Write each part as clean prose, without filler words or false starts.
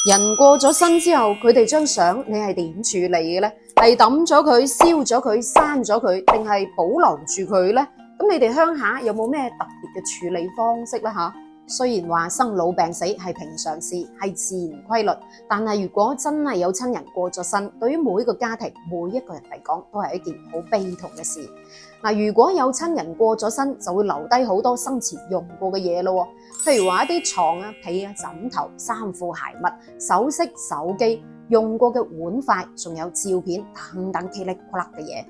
人過咗身之後，佢哋張相你係點處理嘅呢？係抌咗佢、燒咗佢、刪咗佢，定係保留住佢呢？咁你哋鄉下有冇咩特別嘅處理方式呢？雖然話生老病死係平常事，係自然規律，但係如果真係有親人過咗身，對於每一個家庭、每一個人嚟講，都係一件好悲痛嘅事。如果有親人過咗身，就會留低好多生前用過嘅嘢咯，譬如話一啲床啊、被啊、枕頭、衫褲鞋襪、首飾、手機、用過嘅碗筷，仲有照片等等噼里啪啦嘅嘢。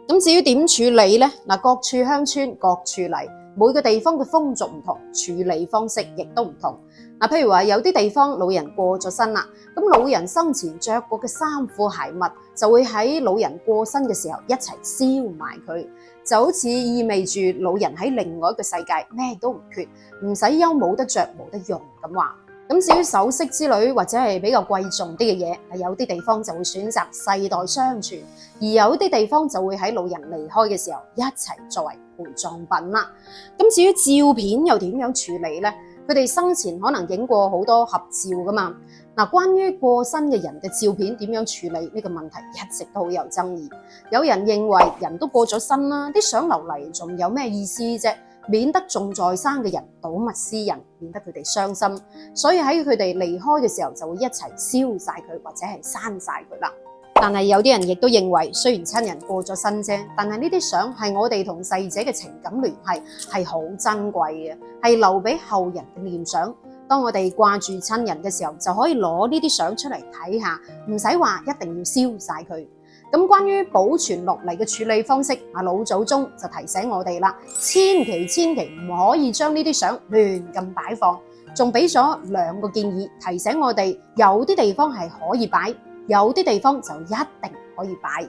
咁至於點處理呢？各處鄉村各處例，每個地方嘅風俗唔同，處理方式亦都唔同。譬如話有啲地方老人過咗身啦，咁老人生前着過嘅衫褲鞋襪就會喺老人過身嘅時候一齊燒埋佢，就好似意味住老人喺另外一個世界咩都唔缺，唔使憂冇得着冇得用咁話。咁至於首飾之類或者係比較貴重啲嘅嘢，有啲地方就會選擇世代相傳，而有啲地方就會喺老人離開嘅時候一齊作為陪葬品啦。咁至於照片又點樣處理呢？佢哋生前可能影過好多合照噶嘛。關於過身嘅人嘅照片點樣處理呢個問題一直都好有爭議。有人認為人都過咗身啦，啲相留嚟仲有咩意思啫？免得仲在生嘅人睹物思人，免得佢哋傷心，所以喺佢哋離開嘅時候就會一齊燒晒佢或者係刪晒佢啦。但係有啲人亦都認為，雖然親人過咗身啫，但係呢啲相係我哋同逝者嘅情感聯繫，係好珍貴嘅，係留俾後人嘅念想。當我哋掛住親人嘅時候，就可以攞呢啲相出嚟睇下，唔使話一定要燒晒佢。咁關於保存落嚟嘅處理方式，老祖宗就提醒我哋啦，千祈唔可以將呢啲相亂咁擺放，仲俾咗2個建議，提醒我哋有啲地方係可以擺，有啲地方就一定可以擺。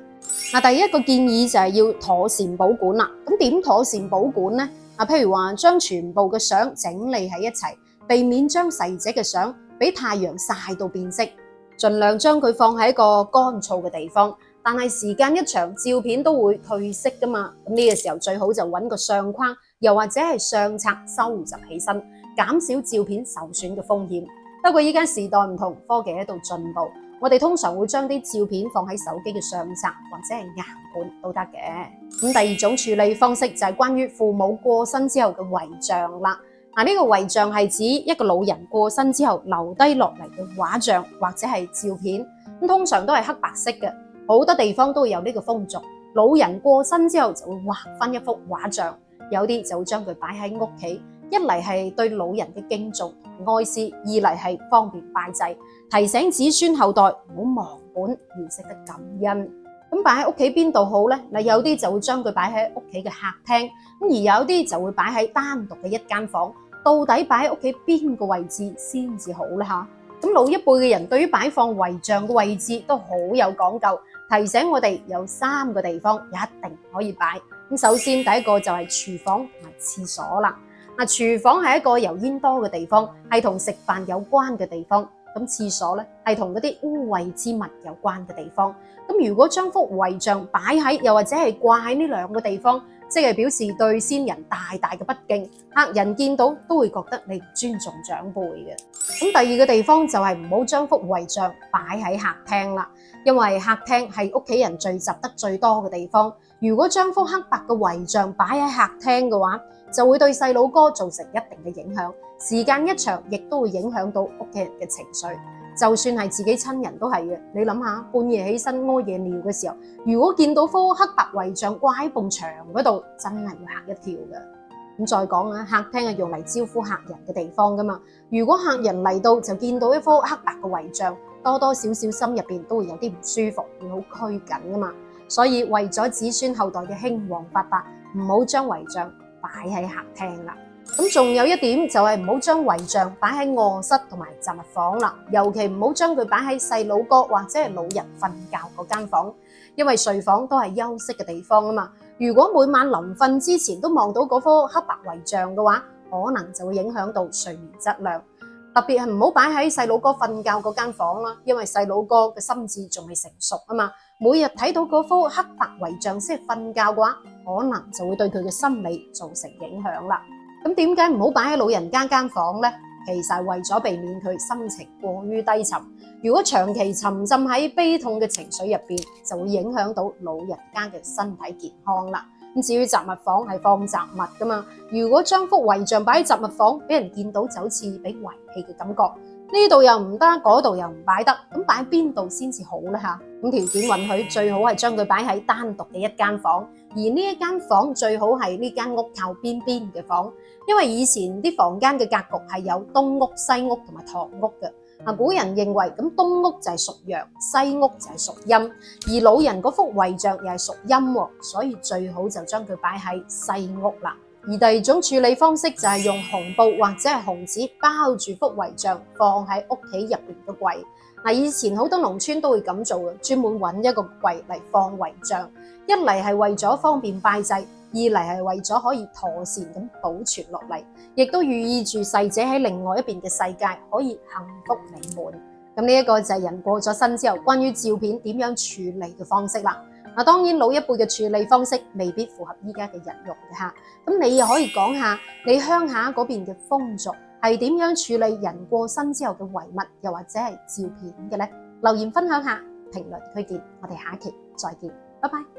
第一個建議就係要妥善保管啦。咁點妥善保管呢？譬如話將全部嘅相整理喺一齊，避免將逝者嘅相俾太陽曬到變色，盡量將佢放喺一個乾燥嘅地方。但係時間一長，照片都會褪色噶嘛。咁呢個時候最好就揾個相框，又或者係相冊收集起身，減少照片受損嘅風險。不過依家時代唔同，科技喺度進步，我哋通常會將啲照片放喺手機嘅相冊或者係硬盤都得嘅。咁第二種處理方式就係關於父母過身之後嘅遺像啦。呢個遺像係指一個老人過身之後留低落嚟嘅畫像或者係照片，咁通常都係黑白色嘅。好多地方都會有呢個風俗，老人過身之後就會畫翻一幅畫像，有啲就會將佢擺喺屋企，一嚟係對老人嘅敬重同哀思，二嚟係方便拜祭，提醒子孫後代唔好忘本，要識得感恩。咁擺喺屋企邊度好呢？有啲就會將佢擺喺屋企嘅客廳，而有啲就會擺喺單獨嘅一間房。到底擺喺屋企邊個位置先至好呢？咁老一輩嘅人對於擺放遺像嘅位置都好有講究。提醒我哋有3個地方一定可以擺。首先第一個就係廚房同埋廁所啦。廚房係一個油煙多嘅地方，係同食飯有關嘅地方。咁廁所咧係同嗰啲污穢之物有關嘅地方。咁如果將幅遺像擺喺又或者係掛喺呢2個地方，即係表示對先人大大嘅不敬，客人見到都會覺得你唔尊重長輩嘅。咁第2個地方就係唔好將幅遺像擺喺客廳啦，因為客廳係屋企人聚集得最多嘅地方。如果將幅黑白嘅遺像擺喺客廳嘅話，就會對細佬哥造成一定嘅影響，時間一長亦都會影響到屋企人嘅情緒。就算係自己親人都係嘅，你諗下半夜起身屙夜尿嘅時候，如果見到幅黑白遺像掛喺埲牆嗰度，真係會嚇一跳嘅。咁再講啊，客廳係用嚟招呼客人嘅地方噶嘛，如果客人嚟到就見到一幅黑白嘅遺像，多多少少心入邊都會有啲唔舒服，會好拘謹噶嘛。所以為咗子孫後代嘅興旺發達，唔好將遺像擺喺客廳啦。咁仲有一點就係唔好將遺像擺喺臥室同埋雜物房啦，尤其唔好將佢擺喺細佬哥或者係老人瞓覺嗰間房，因為睡房都係休息嘅地方啊嘛。如果每晚臨瞓之前都望到嗰幅黑白遺像嘅話，可能就會影響到睡眠質量。特別係唔好擺喺細佬哥瞓覺嗰間房啦，因為細佬哥嘅心智仲未成熟啊嘛。每日睇到嗰幅黑白遺像先係瞓覺嘅話，可能就會對佢嘅心理造成影響啦。咁點解唔好擺喺老人家間房呢？其實係為咗避免佢心情過於低沉。如果長期沉浸喺悲痛嘅情緒入邊，就會影響到老人家嘅身體健康啦。咁至於雜物房係放雜物噶嘛，如果將幅遺像擺喺雜物房，俾人見到就好似俾遺棄嘅感覺。呢度又唔得，嗰度又唔擺得，咁擺喺邊度先至好呢？嚇？咁條件允許，最好係將佢擺喺單獨嘅一間房，而呢一間房最好係呢間屋靠邊邊嘅房，因為以前啲房間嘅格局係有東屋、西屋同埋堂屋嘅。古人認為咁東屋就係屬陽，西屋就係屬陰，而老人嗰幅遺像又係屬陰，所以最好就將佢擺喺西屋啦。而第二種處理方式就係用紅布或者係紅紙包住幅遺像，放喺屋企入邊嘅櫃。以前好多農村都會咁做嘅，專門揾一個櫃嚟放遺像，一嚟係為咗方便拜祭，二嚟係為咗可以妥善咁保存落嚟，亦都寓意住逝者喺另外一邊嘅世界可以幸福美滿。咁呢一個就係人過咗身之後，關於照片點樣處理嘅方式啦。當然老一輩嘅處理方式未必符合依家嘅人用嘅嚇。咁你又可以講下你鄉下嗰邊嘅風俗係點樣處理人過身之後嘅遺物，又或者係照片嘅呢？留言分享下，評論區見，我哋下一期再見，拜拜。